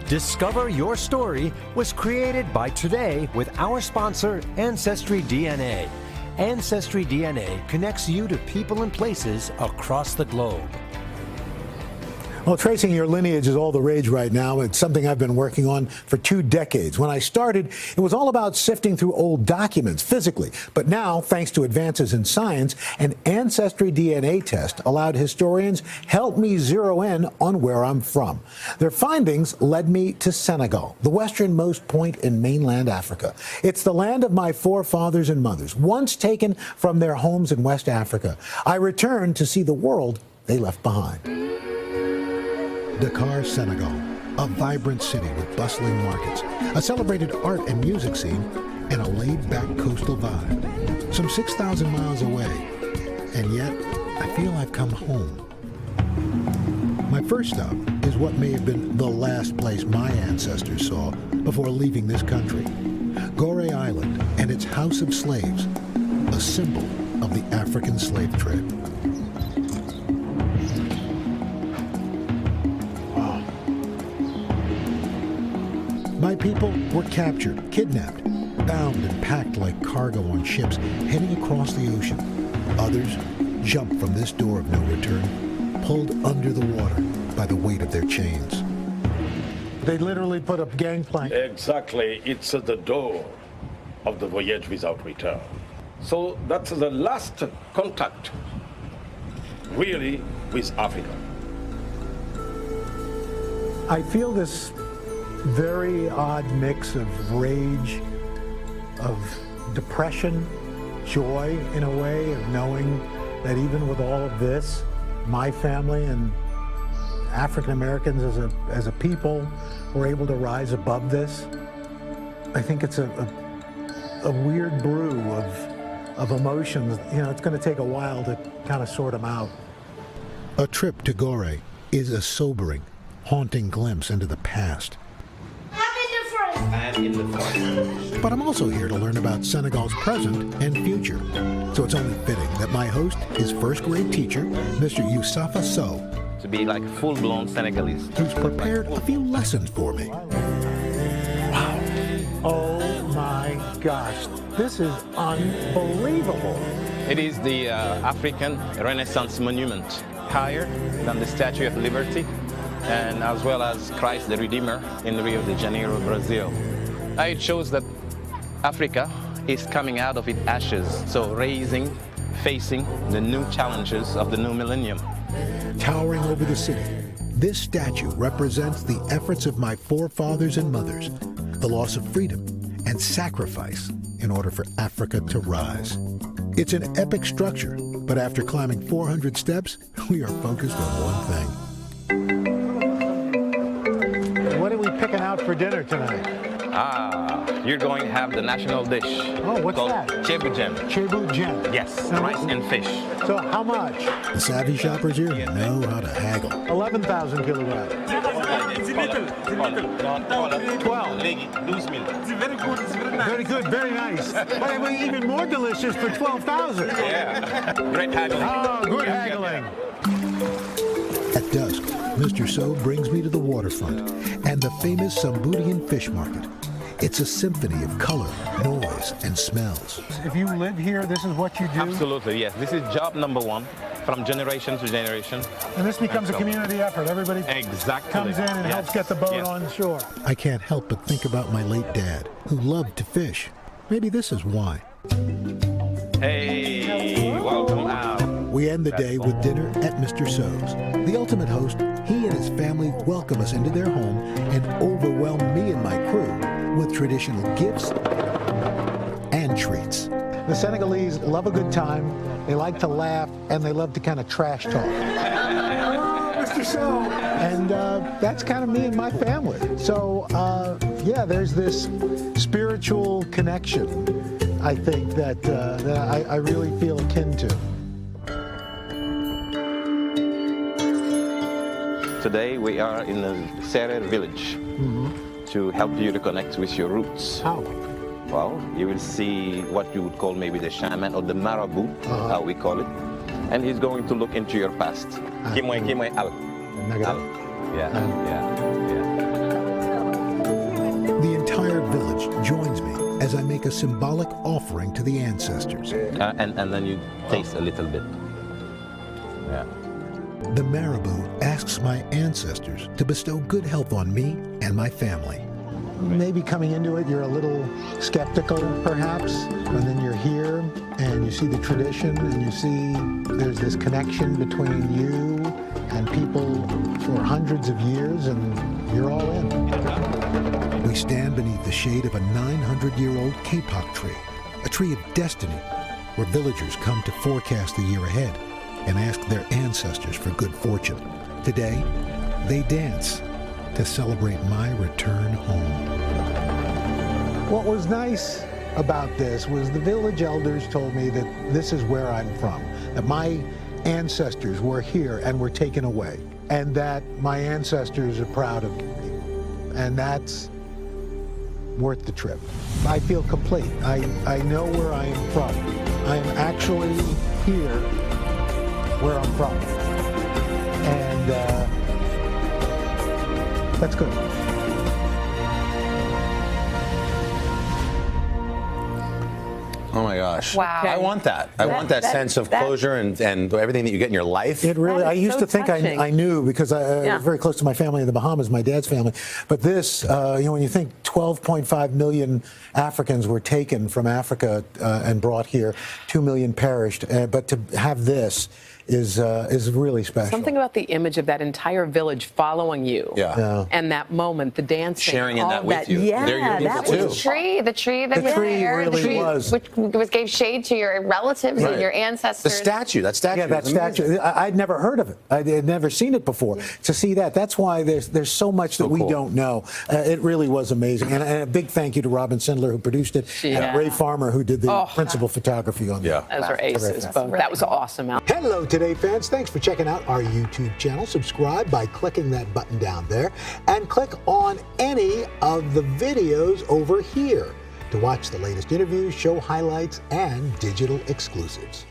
Discover Your Story was created by Today with our sponsor, Ancestry DNA. Ancestry DNA connects you to people and places across the globe. Well, tracing your lineage is all the rage right now. It's something I've been working on for 2 decades. When I started, it was all about sifting through old documents physically. But now, thanks to advances in science, an Ancestry DNA test allowed historians help me zero in on where I'm from. Their findings led me to Senegal, the westernmost point in mainland Africa. It's the land of my forefathers and mothers, once taken from their homes in West Africa. I returned to see the world they left behind. Dakar, Senegal, a vibrant city with bustling markets, a celebrated art and music scene, and a laid-back coastal vibe. Some 6,000 miles away, and yet I feel I've come home. My first stop is what may have been the last place my ancestors saw before leaving this country. Gorée Island and its House of Slaves, a symbol of the African slave trade. My people were captured, kidnapped, bound and packed like cargo on ships heading across the ocean. Others jumped from this door of no return, pulled under the water by the weight of their chains. They literally put up gangplank. Exactly. It's the door of the voyage without return. So that's the last contact, really, with Africa. I feel this very odd mix of rage, of depression, joy in a way, of knowing that even with all of this, my family and African Americans as a people were able to rise above this. I think it's a weird brew of emotions. You know, it's going to take a while to kind of sort them out. A trip to Gorée is a sobering, haunting glimpse into the past. But I'm also here to learn about Senegal's present and future. So it's only fitting that my host is first-grade teacher, Mr. Youssafa Sow. To be like full-blown Senegalese. Who's prepared a few lessons for me. Wow. Oh my gosh. This is unbelievable. It is the African Renaissance monument, higher than the Statue of Liberty, and as well as Christ the Redeemer in Rio de Janeiro, Brazil. It shows that Africa is coming out of its ashes, so raising, facing the new challenges of the new millennium. Towering over the city, this statue represents the efforts of my forefathers and mothers, the loss of freedom and sacrifice in order for Africa to rise. It's an epic structure, but after climbing 400 steps, we are focused on one thing. What are we picking out for dinner tonight? You're going to have the national dish. Oh, what's called that? Chebujen. Chebujen. Yes, rice and fish. So how much? The savvy shoppers here know how to haggle. 11,000 kilograms. It's little. 12. It's very good. It's very nice. Very good, very nice. But it was even more delicious for 12,000. Yeah. Great haggling. Oh, good haggling. At dusk, Mr. Sow brings me to the waterfront and the famous Samboudian fish market. It's a symphony of color, noise, and smells. If you live here, this is what you do? Absolutely, yes. This is job number 1 from generation to generation. And this becomes a community effort. Everybody comes in and helps get the boat on shore. I can't help but think about my late dad, who loved to fish. Maybe this is why. Hey, welcome out. We end the day with dinner at Mr. Sow's. The ultimate host, he and his family welcome us into their home and overwhelm me and my crew with traditional gifts and treats. The Senegalese love a good time, they like to laugh, and they love to kind of trash talk. Oh, Mr. Sow! And that's kind of me and my family. So, yeah, there's this spiritual connection, I think, that I really feel akin to. Today we are in the Serer village to help you to connect with your roots. How? Well, you will see what you would call maybe the shaman or the marabout, how we call it. And he's going to look into your past. Kimoy al. Al. Yeah. as I make a symbolic offering to the ancestors. And then you taste a little bit. Yeah. The marabou asks my ancestors to bestow good health on me and my family. Maybe coming into it, you're a little skeptical, perhaps, and then you're here and you see the tradition and you see there's this connection between you and people for hundreds of years, and you're all in. We stand beneath the shade of a 900-year-old kapok tree, a tree of destiny, where villagers come to forecast the year ahead and ask their ancestors for good fortune. Today, they dance to celebrate my return home. What was nice about this was the village elders told me that this is where I'm from, that my ancestors were here and were taken away, and that my ancestors are proud of me, and that's worth the trip. I feel complete. I know where I am from. I am actually here where I'm from, and that's good. Oh my gosh. Wow. I want that. I want that sense of closure and everything that you get in your life. It really, That I is used so to think touching. I knew, because I was very close to my family in the Bahamas, my dad's family. But this, when you think 12.5 million Africans were taken from Africa and brought here, 2 million perished. But to have this is really special. Something about the image of that entire village following you. Yeah. And that moment, the dancing. Sharing in all that with you. Yeah, They're your that people was too. the tree that The was tree there, really was. which gave shade to your relatives and your The ancestors. statue, that statue. Yeah, that is amazing. statue. I'd never heard of it. I had never seen it before. To see that's why there's so much that we cool. don't know. It really was amazing. And a big thank you to Robin Sindler, who produced it, and Ray Farmer, who did the principal photography on it. Yeah. Those are aces. Both. That was awesome. Hello, Today fans. Thanks for checking out our YouTube channel. Subscribe by clicking that button down there and click on any of the videos over here to watch the latest interviews, show highlights, and digital exclusives.